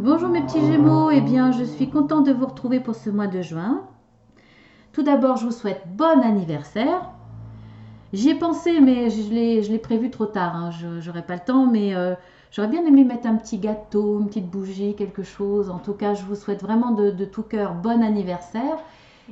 Bonjour mes petits Gémeaux, eh bien je suis contente de vous retrouver pour ce mois de juin. Tout d'abord je vous souhaite bon anniversaire. J'y ai pensé mais je l'ai prévu trop tard, hein. Je n'aurai pas le temps mais j'aurais bien aimé mettre un petit gâteau, une petite bougie, quelque chose. En tout cas je vous souhaite vraiment de tout cœur bon anniversaire.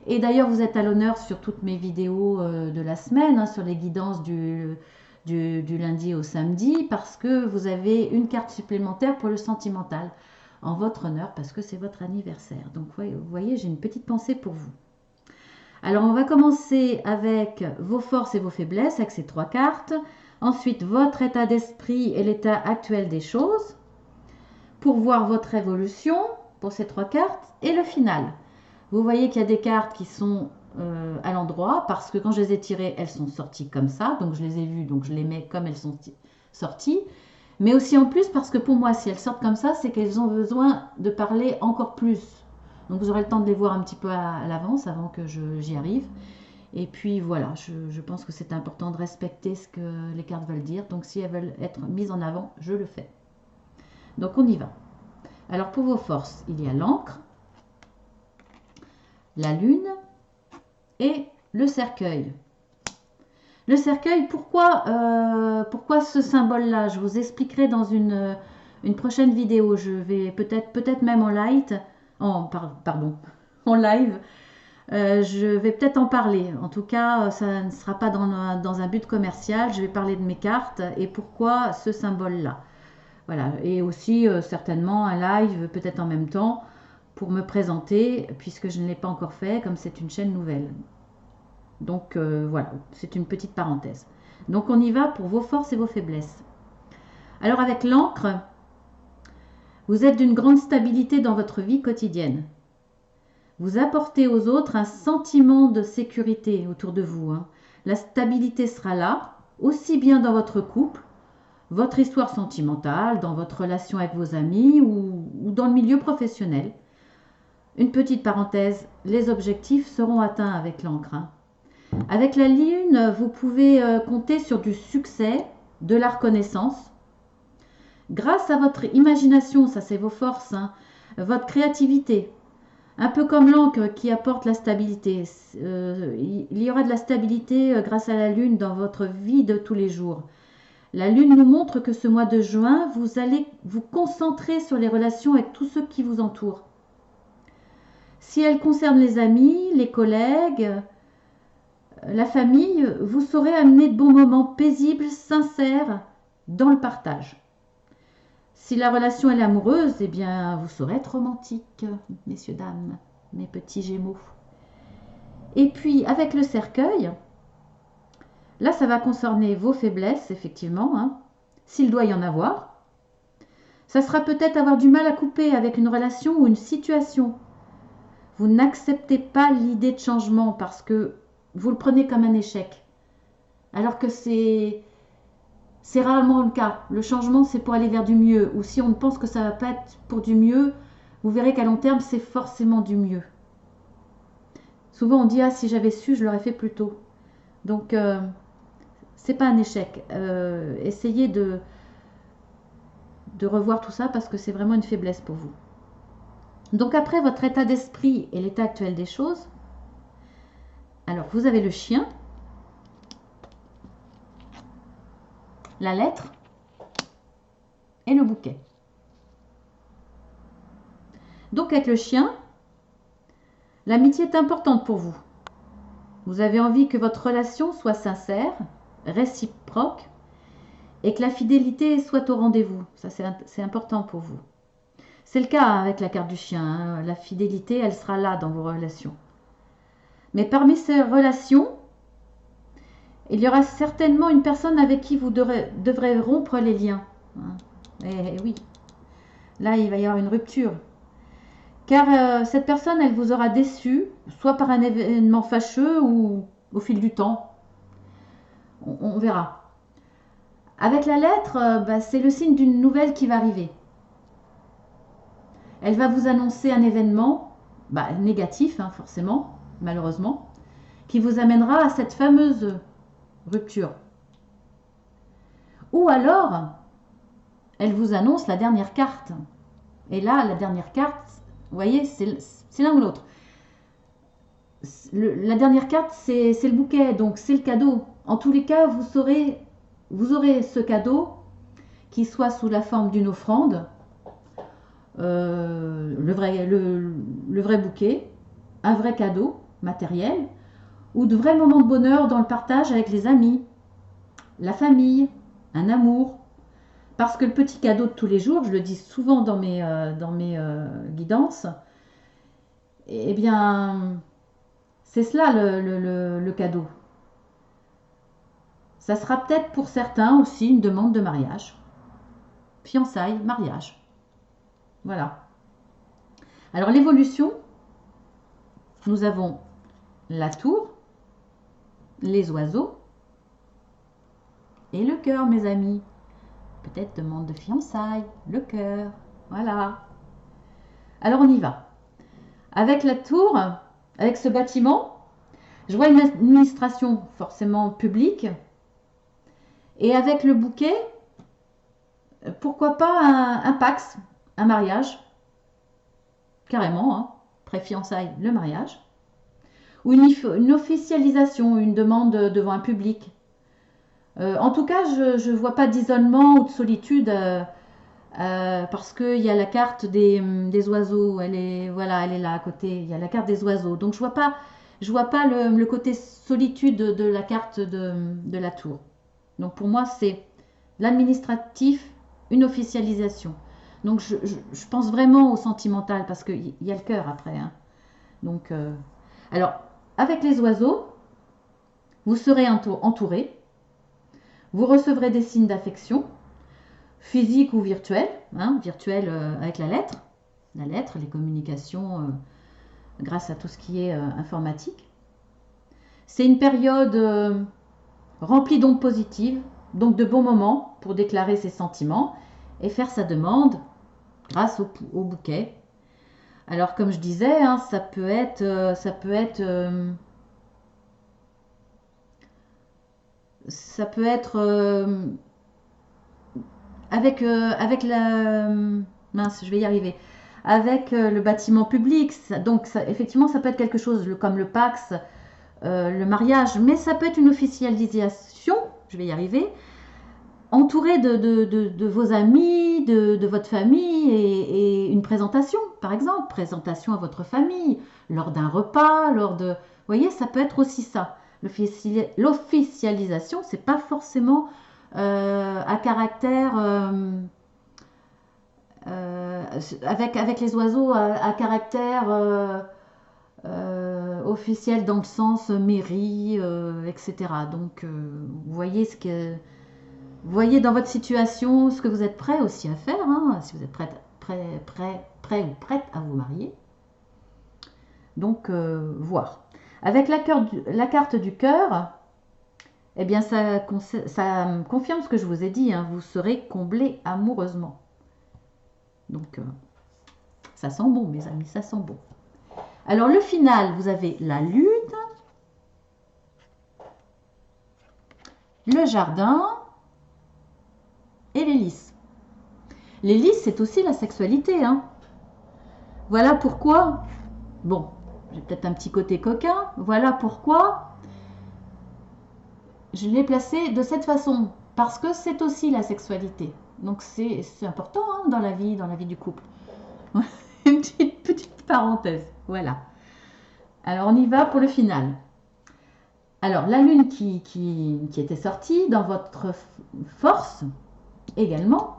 Et d'ailleurs vous êtes à l'honneur sur toutes mes vidéos de la semaine, hein, sur les guidances du lundi au samedi parce que vous avez une carte supplémentaire pour le sentimental en votre honneur parce que c'est votre anniversaire. Donc vous voyez, j'ai une petite pensée pour vous. Alors on va commencer avec vos forces et vos faiblesses avec ces trois cartes. Ensuite votre état d'esprit et l'état actuel des choses. Pour voir votre évolution pour ces trois cartes et le final. Vous voyez qu'il y a des cartes qui sont à l'endroit parce que quand je les ai tirées, elles sont sorties comme ça. Donc je les ai vues, donc je les mets comme elles sont sorties. Mais aussi en plus parce que pour moi, si elles sortent comme ça, c'est qu'elles ont besoin de parler encore plus. Donc vous aurez le temps de les voir un petit peu à l'avance avant que j'y arrive. Et puis voilà, je pense que c'est important de respecter ce que les cartes veulent dire. Donc si elles veulent être mises en avant, je le fais. Donc on y va. Alors pour vos forces, il y a l'encre, la lune et le cercueil. Le cercueil, pourquoi ce symbole-là? Je vous expliquerai dans une prochaine vidéo. Je vais peut-être même en light, pardon, en live. Je vais peut-être en parler. En tout cas, ça ne sera pas dans un but commercial. Je vais parler de mes cartes et pourquoi ce symbole-là. Voilà. Et aussi certainement un live, peut-être en même temps, pour me présenter, puisque je ne l'ai pas encore fait, comme c'est une chaîne nouvelle. Donc voilà, c'est une petite parenthèse. Donc on y va pour vos forces et vos faiblesses. Alors avec l'encre, vous êtes d'une grande stabilité dans votre vie quotidienne. Vous apportez aux autres un sentiment de sécurité autour de vous, hein. La stabilité sera là, aussi bien dans votre couple, votre histoire sentimentale, dans votre relation avec vos amis ou dans le milieu professionnel. Une petite parenthèse, les objectifs seront atteints avec l'encre, hein. Avec la lune, vous pouvez compter sur du succès, de la reconnaissance. Grâce à votre imagination, ça c'est vos forces, hein, votre créativité, un peu comme l'encre qui apporte la stabilité. Il y aura de la stabilité grâce à la lune dans votre vie de tous les jours. La lune nous montre que ce mois de juin, vous allez vous concentrer sur les relations avec tous ceux qui vous entourent. Si elles concernent les amis, les collègues, la famille, vous saurez amener de bons moments paisibles, sincères, dans le partage. Si la relation est amoureuse, eh bien, vous saurez être romantique, messieurs, dames, mes petits Gémeaux. Et puis, avec le cercueil, là, ça va concerner vos faiblesses, effectivement, hein, s'il doit y en avoir. Ça sera peut-être avoir du mal à couper avec une relation ou une situation. Vous n'acceptez pas l'idée de changement parce que vous le prenez comme un échec. Alors que c'est rarement le cas. Le changement, c'est pour aller vers du mieux. Ou si on pense que ça ne va pas être pour du mieux, vous verrez qu'à long terme, c'est forcément du mieux. Souvent, on dit « Ah, si j'avais su, je l'aurais fait plus tôt. » Donc, c'est pas un échec. Essayez de revoir tout ça parce que c'est vraiment une faiblesse pour vous. Donc, après votre état d'esprit et l'état actuel des choses, alors, vous avez le chien, la lettre et le bouquet. Donc avec le chien, l'amitié est importante pour vous. Vous avez envie que votre relation soit sincère, réciproque et que la fidélité soit au rendez-vous. Ça, c'est important pour vous. C'est le cas avec la carte du chien, hein. La fidélité, elle sera là dans vos relations. Mais parmi ces relations, il y aura certainement une personne avec qui vous devrez rompre les liens, hein. Et oui, là, il va y avoir une rupture. Car cette personne, elle vous aura déçu, soit par un événement fâcheux ou au fil du temps. On verra. Avec la lettre, c'est le signe d'une nouvelle qui va arriver. Elle va vous annoncer un événement négatif, hein, forcément, malheureusement, qui vous amènera à cette fameuse rupture. Ou alors, elle vous annonce la dernière carte. Et là, la dernière carte, vous voyez, c'est l'un ou l'autre. La dernière carte, c'est le bouquet, donc c'est le cadeau. En tous les cas, vous aurez ce cadeau qui soit sous la forme d'une offrande, le vrai bouquet, un vrai cadeau matériel, ou de vrais moments de bonheur dans le partage avec les amis, la famille, un amour. Parce que le petit cadeau de tous les jours, je le dis souvent dans mes guidances, eh bien, c'est cela le cadeau. Ça sera peut-être pour certains aussi une demande de mariage. Fiançailles, mariage. Voilà. Alors l'évolution, nous avons la tour, les oiseaux et le cœur, mes amis. Peut-être demande de fiançailles, le cœur. Voilà. Alors on y va. Avec la tour, avec ce bâtiment, je vois une administration forcément publique. Et avec le bouquet, pourquoi pas un pax, un mariage. Carrément, hein, pré-fiançailles, le mariage. Ou une officialisation, une demande devant un public. En tout cas, je ne vois pas d'isolement ou de solitude parce qu'il y a la carte des oiseaux. Elle est là à côté. Il y a la carte des oiseaux. Donc je vois pas le côté solitude de la carte de la tour. Donc pour moi, c'est l'administratif, une officialisation. Donc je pense vraiment au sentimental parce qu'il y a le cœur après. Hein. Donc, alors, avec les oiseaux, vous serez entouré. Vous recevrez des signes d'affection, physiques ou virtuels, hein, virtuels avec la lettre, les communications grâce à tout ce qui est informatique. C'est une période remplie d'ondes positives, donc de bons moments pour déclarer ses sentiments et faire sa demande grâce au bouquet. Alors comme je disais, hein, ça peut être avec la mince, je vais y arriver. Avec le bâtiment public, donc effectivement, ça peut être quelque chose comme le Pax, le mariage, mais ça peut être une officialisation, je vais y arriver, entouré de vos amis, de votre famille et une présentation, par exemple, présentation à votre famille, lors d'un repas, Vous voyez, ça peut être aussi ça. L'officialisation, c'est pas forcément à caractère avec les oiseaux à caractère officiel dans le sens mairie, etc. Donc vous voyez vous voyez dans votre situation ce que vous êtes prêt aussi à faire, hein, si vous êtes prêt ou prête à vous marier. Donc voir. Avec la carte du cœur, eh bien ça confirme ce que je vous ai dit, hein, vous serez comblé amoureusement. Donc ça sent bon, mes amis, ça sent bon. Alors le final, vous avez la lune, le jardin et les lys. Les lys, c'est aussi la sexualité. Hein. Voilà pourquoi, bon, j'ai peut-être un petit côté coquin, voilà pourquoi je l'ai placé de cette façon. Parce que c'est aussi la sexualité. Donc c'est important hein, dans la vie du couple. Une petite parenthèse, voilà. Alors on y va pour le final. Alors la lune qui était sortie dans votre force également,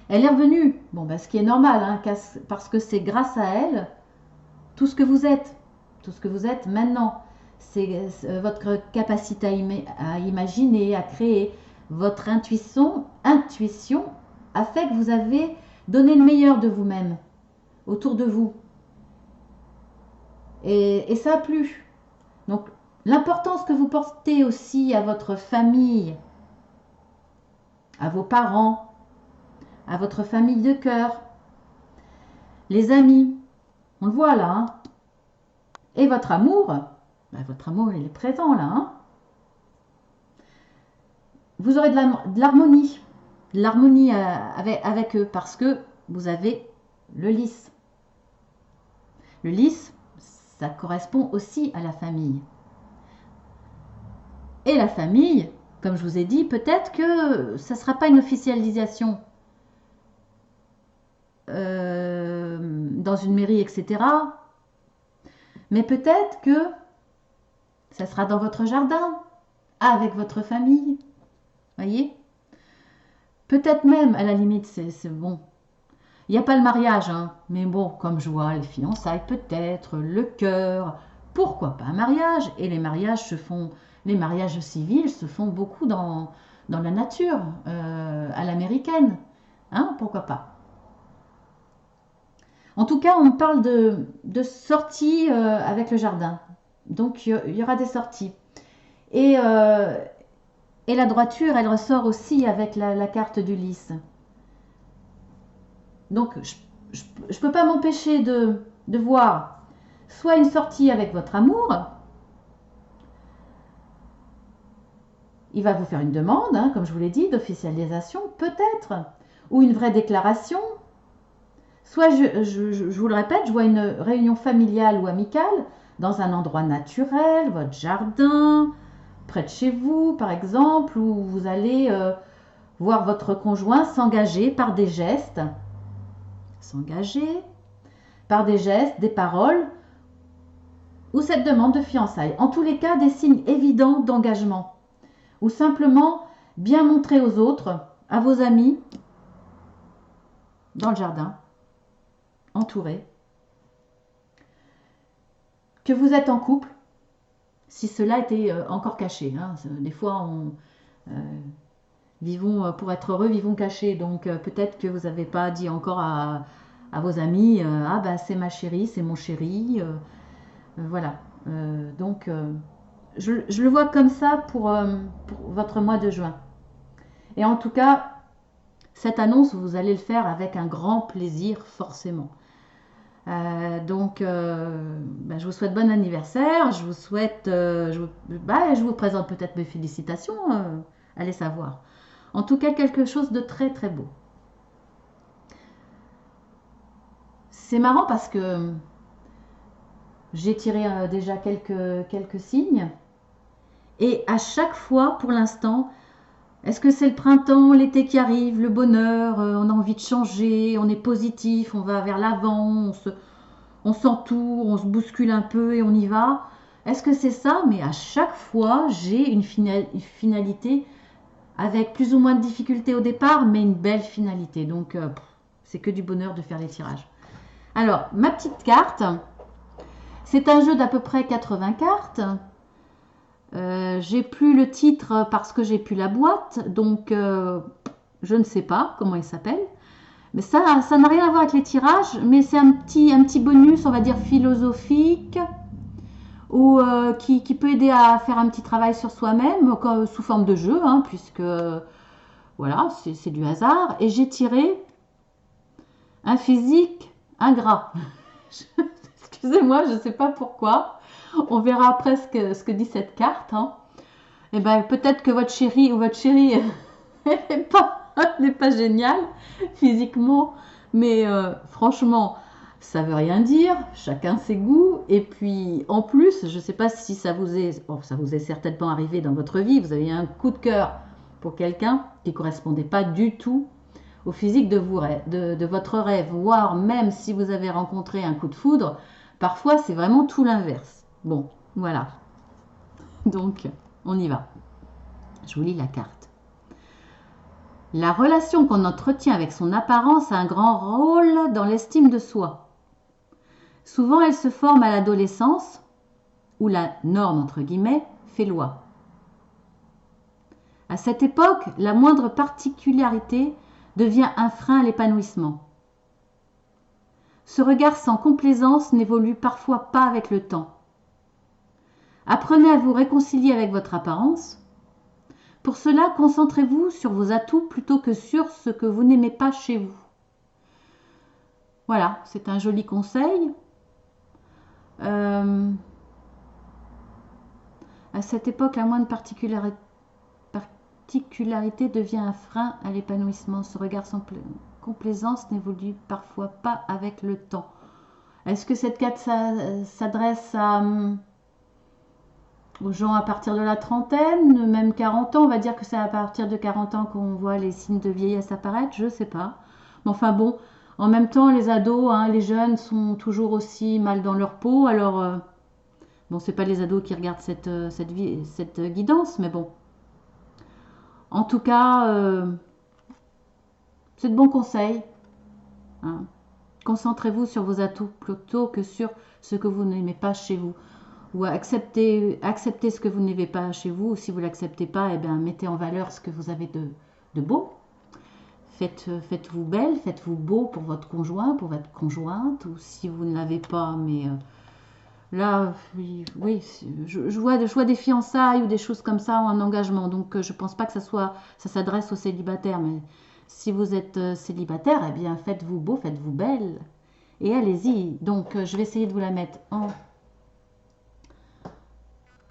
elle est revenue. Bon, ben, ce qui est normal, hein, parce que c'est grâce à elle tout ce que vous êtes maintenant. C'est votre capacité à imaginer, à créer. Votre intuition a fait que vous avez donné le meilleur de vous-même autour de vous. Et ça a plu. Donc, l'importance que vous portez aussi à votre famille, à vos parents, à votre famille de cœur, les amis, on le voit là, hein. Et votre amour, il est présent là. Hein. Vous aurez de l'harmonie avec eux parce que vous avez le lys. Le lys, ça correspond aussi à la famille. Et la famille, comme je vous ai dit, peut-être que ça ne sera pas une officialisation dans une mairie, etc. Mais peut-être que ça sera dans votre jardin, avec votre famille. Voyez? Peut-être même, à la limite, c'est bon. Il n'y a pas le mariage, hein, mais bon, comme je vois les fiançailles, peut-être, le cœur, pourquoi pas un mariage? Et les mariages civils se font beaucoup dans la nature, à l'américaine. Hein, pourquoi pas? En tout cas, on parle de sorties avec le jardin. Donc, il y aura des sorties. Et, euh, et la droiture, elle ressort aussi avec la carte du lys. Donc, je ne peux pas m'empêcher de voir soit une sortie avec votre amour. Il va vous faire une demande, hein, comme je vous l'ai dit, d'officialisation, peut-être. Ou une vraie déclaration. Soit, je vous le répète, je vois une réunion familiale ou amicale dans un endroit naturel, votre jardin, près de chez vous, par exemple, où vous allez voir votre conjoint s'engager par des gestes, des paroles, ou cette demande de fiançailles. En tous les cas, des signes évidents d'engagement. Ou simplement bien montrer aux autres, à vos amis, dans le jardin, entourés, que vous êtes en couple, si cela était encore caché. Hein. Des fois, vivons pour être heureux, vivons cachés. Donc peut-être que vous n'avez pas dit encore à vos amis, ah bah c'est ma chérie, c'est mon chéri. Voilà. Donc je le vois comme ça pour votre mois de juin. Et en tout cas, cette annonce, vous allez le faire avec un grand plaisir, forcément. Je vous souhaite bon anniversaire. Je vous souhaite, je vous présente peut-être mes félicitations. Allez savoir. En tout cas, quelque chose de très très beau. C'est marrant parce que j'ai tiré déjà quelques signes. Et à chaque fois, pour l'instant, est-ce que c'est le printemps, l'été qui arrive, le bonheur, on a envie de changer, on est positif, on va vers l'avant, on s'entoure, on se bouscule un peu et on y va. Est-ce que c'est ça? Mais à chaque fois, j'ai une finalité avec plus ou moins de difficultés au départ, mais une belle finalité. Donc, c'est que du bonheur de faire les tirages. Alors, ma petite carte, c'est un jeu d'à peu près 80 cartes. J'ai plus le titre parce que j'ai plus la boîte, donc je ne sais pas comment il s'appelle. Mais ça n'a rien à voir avec les tirages, mais c'est un petit bonus, on va dire philosophique, ou qui peut aider à faire un petit travail sur soi-même, sous forme de jeu, hein, puisque voilà, c'est du hasard. Et j'ai tiré un physique ingrat. Excusez-moi, je ne sais pas pourquoi. On verra après ce que dit cette carte. Hein. Et ben peut-être que votre chéri ou votre chérie n'est pas génial physiquement, mais franchement, ça veut rien dire. Chacun ses goûts. Et puis en plus, je ne sais pas si ça vous est certainement arrivé dans votre vie. Vous avez eu un coup de cœur pour quelqu'un qui correspondait pas du tout au physique de votre rêve, voire même si vous avez rencontré un coup de foudre, parfois c'est vraiment tout l'inverse. Bon, voilà. Donc, on y va. Je vous lis la carte. La relation qu'on entretient avec son apparence a un grand rôle dans l'estime de soi. Souvent, elle se forme à l'adolescence, où la norme, entre guillemets, fait loi. À cette époque, la moindre particularité devient un frein à l'épanouissement. Ce regard sans complaisance n'évolue parfois pas avec le temps. Apprenez à vous réconcilier avec votre apparence. Pour cela, concentrez-vous sur vos atouts plutôt que sur ce que vous n'aimez pas chez vous. Voilà, c'est un joli conseil. À cette époque, la moindre particularité devient un frein à l'épanouissement. Ce regard sans complaisance n'évolue parfois pas avec le temps. Est-ce que cette carte s'adresse aux gens à partir de la trentaine, même 40 ans? On va dire que c'est à partir de 40 ans qu'on voit les signes de vieillesse apparaître, je ne sais pas. Mais enfin bon, en même temps, les ados, hein, les jeunes sont toujours aussi mal dans leur peau. Alors, bon, c'est pas les ados qui regardent cette guidance, mais bon. En tout cas, c'est de bons conseils. Hein. Concentrez-vous sur vos atouts plutôt que sur ce que vous n'aimez pas chez vous. Ou acceptez ce que vous n'aimez pas chez vous. Ou si vous ne l'acceptez pas, eh bien, mettez en valeur ce que vous avez de beau. Faites-vous belle, faites-vous beau pour votre conjoint, pour votre conjointe. Ou si vous ne l'avez pas, mais là, oui, je vois des fiançailles ou des choses comme ça en engagement. Donc, je ne pense pas que ça s'adresse aux célibataires. Mais si vous êtes célibataire, eh bien, faites-vous beau, faites-vous belle. Et allez-y. Donc, je vais essayer de vous la mettre en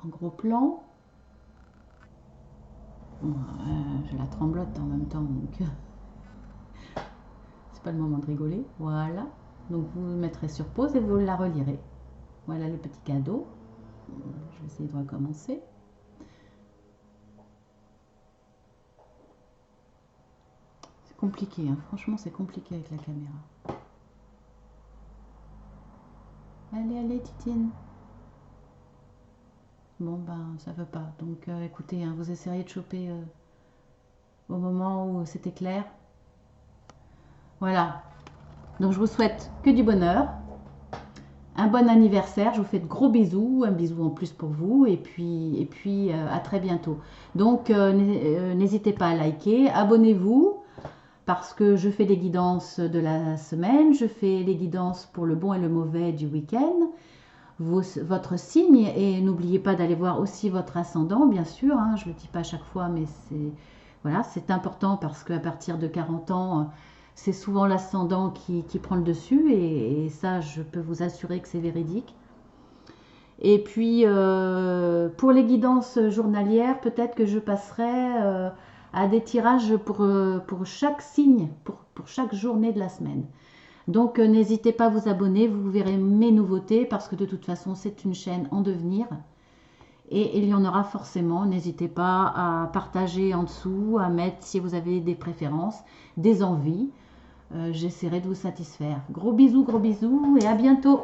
gros plan. Bon, j'ai la tremblote en même temps, donc c'est pas le moment de rigoler. Voilà. Donc, vous le mettrez sur pause et vous la relirez. Voilà le petit cadeau. Je vais essayer de recommencer. C'est compliqué, hein. Franchement, c'est compliqué avec la caméra. Allez, Titine. Bon, ben, ça veut pas. Donc, écoutez, hein, vous essayeriez de choper au moment où c'était clair. Voilà. Donc, je vous souhaite que du bonheur. Un bon anniversaire, je vous fais de gros bisous, un bisou en plus pour vous et puis à très bientôt. Donc n'hésitez pas à liker, abonnez-vous parce que je fais des guidances de la semaine, je fais les guidances pour le bon et le mauvais du week-end, votre signe et n'oubliez pas d'aller voir aussi votre ascendant bien sûr, hein, je ne le dis pas à chaque fois mais voilà, c'est important parce qu'à partir de 40 ans, c'est souvent l'ascendant qui prend le dessus et ça, je peux vous assurer que c'est véridique. Et puis, pour les guidances journalières, peut-être que je passerai à des tirages pour chaque signe, pour chaque journée de la semaine. Donc, n'hésitez pas à vous abonner, vous verrez mes nouveautés parce que de toute façon, c'est une chaîne en devenir. Et il y en aura forcément. N'hésitez pas à partager en dessous, à mettre si vous avez des préférences, des envies. J'essaierai de vous satisfaire. Gros bisous et à bientôt.